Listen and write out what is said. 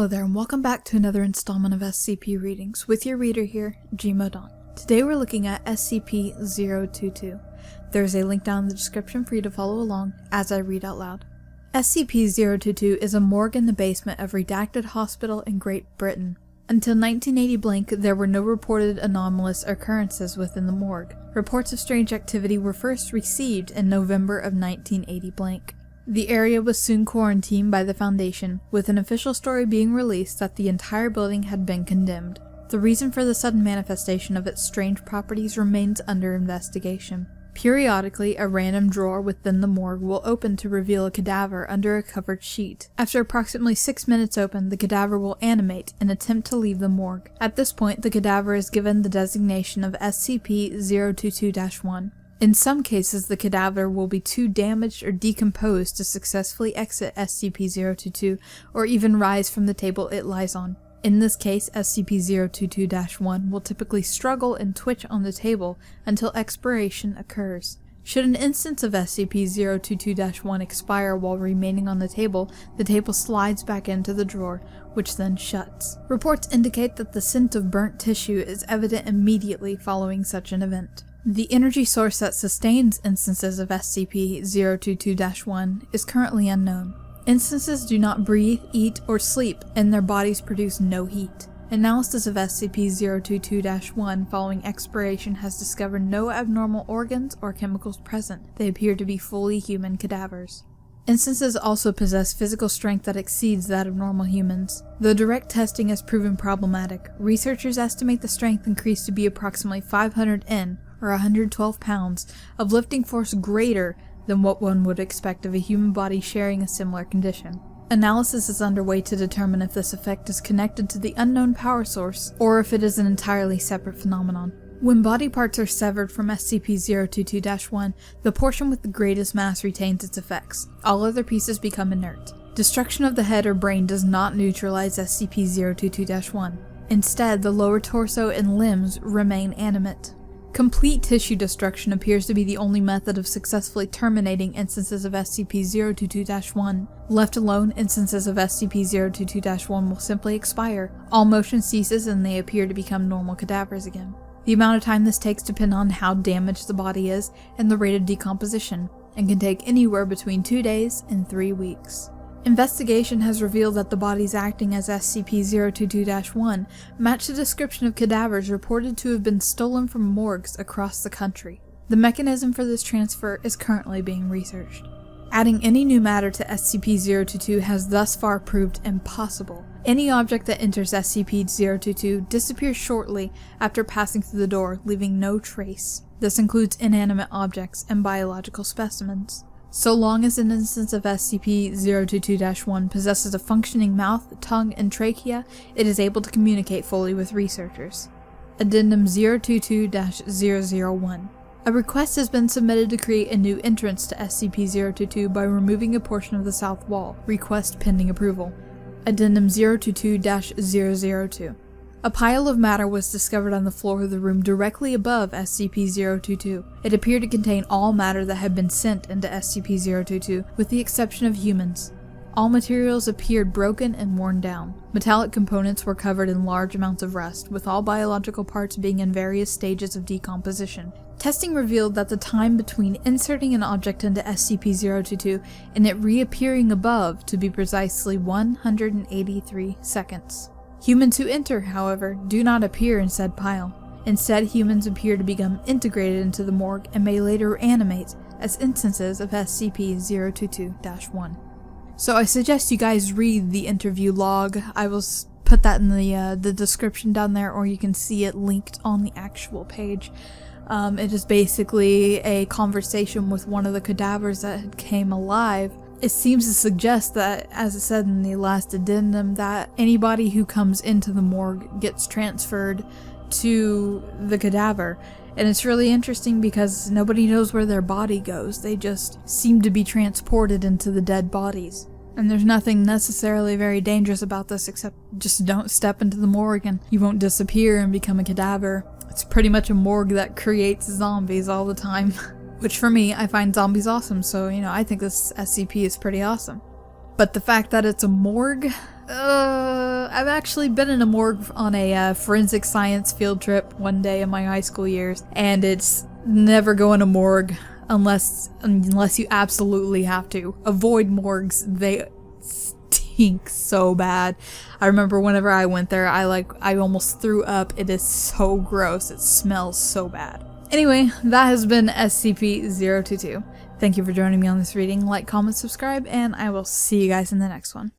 Hello there, and welcome back to another installment of SCP Readings, with your reader here, Gmodon. Today we're looking at SCP-022. There's a link down in the description for you to follow along as I read out loud. SCP-022 is a morgue in the basement of Redacted Hospital in Great Britain. Until 1980 blank, there were no reported anomalous occurrences within the morgue. Reports of strange activity were first received in November of 1980 blank. The area was soon quarantined by the Foundation, with an official story being released that the entire building had been condemned. The reason for the sudden manifestation of its strange properties remains under investigation. Periodically, a random drawer within the morgue will open to reveal a cadaver under a covered sheet. After approximately 6 minutes open, the cadaver will animate and attempt to leave the morgue. At this point, the cadaver is given the designation of SCP-022-1. In some cases, the cadaver will be too damaged or decomposed to successfully exit SCP-022 or even rise from the table it lies on. In this case, SCP-022-1 will typically struggle and twitch on the table until expiration occurs. Should an instance of SCP-022-1 expire while remaining on the table slides back into the drawer, which then shuts. Reports indicate that the scent of burnt tissue is evident immediately following such an event. The energy source that sustains instances of SCP-022-1 is currently unknown. Instances do not breathe, eat, or sleep, and their bodies produce no heat. Analysis of SCP-022-1 following expiration has discovered no abnormal organs or chemicals present. They appear to be fully human cadavers. Instances also possess physical strength that exceeds that of normal humans. Though direct testing has proven problematic, researchers estimate the strength increased to be approximately 500 N, or 112 pounds, of lifting force greater than what one would expect of a human body sharing a similar condition. Analysis is underway to determine if this effect is connected to the unknown power source, or if it is an entirely separate phenomenon. When body parts are severed from SCP-022-1, the portion with the greatest mass retains its effects. All other pieces become inert. Destruction of the head or brain does not neutralize SCP-022-1. Instead, the lower torso and limbs remain animate. Complete tissue destruction appears to be the only method of successfully terminating instances of SCP-022-1. Left alone, instances of SCP-022-1 will simply expire. All motion ceases and they appear to become normal cadavers again. The amount of time this takes depends on how damaged the body is and the rate of decomposition, and can take anywhere between 2 days and 3 weeks. Investigation has revealed that the bodies acting as SCP-022-1 match the description of cadavers reported to have been stolen from morgues across the country. The mechanism for this transfer is currently being researched. Adding any new matter to SCP-022 has thus far proved impossible. Any object that enters SCP-022 disappears shortly after passing through the door, leaving no trace. This includes inanimate objects and biological specimens. So long as an instance of SCP-022-1 possesses a functioning mouth, tongue, and trachea, it is able to communicate fully with researchers. Addendum 022-001. A request has been submitted to create a new entrance to SCP-022 by removing a portion of the south wall. Request pending approval. Addendum 022-002. A pile of matter was discovered on the floor of the room directly above SCP-022. It appeared to contain all matter that had been sent into SCP-022, with the exception of humans. All materials appeared broken and worn down. Metallic components were covered in large amounts of rust, with all biological parts being in various stages of decomposition. Testing revealed that the time between inserting an object into SCP-022 and it reappearing above to be precisely 183 seconds. Humans who enter, however, do not appear in said pile. Instead, humans appear to become integrated into the morgue and may later animate as instances of SCP-022-1. So I suggest you guys read the interview log. I will put that in the description down there, or you can see it linked on the actual page. It is basically a conversation with one of the cadavers that came alive. It seems to suggest that, as it said in the last addendum, that anybody who comes into the morgue gets transferred to the cadaver. And it's really interesting because nobody knows where their body goes. They just seem to be transported into the dead bodies. And there's nothing necessarily very dangerous about this except just don't step into the morgue and you won't disappear and become a cadaver. It's pretty much a morgue that creates zombies all the time. Which for me, I find zombies awesome, so I think this SCP is pretty awesome. But the fact that it's a morgue, I've actually been in a morgue on a forensic science field trip one day in my high school years, and it's never go in a morgue unless you absolutely have to. Avoid morgues, they stink so bad. I remember whenever I went there, I almost threw up. It is so gross. It smells so bad. Anyway, that has been SCP-022. Thank you for joining me on this reading. Like, comment, subscribe, and I will see you guys in the next one.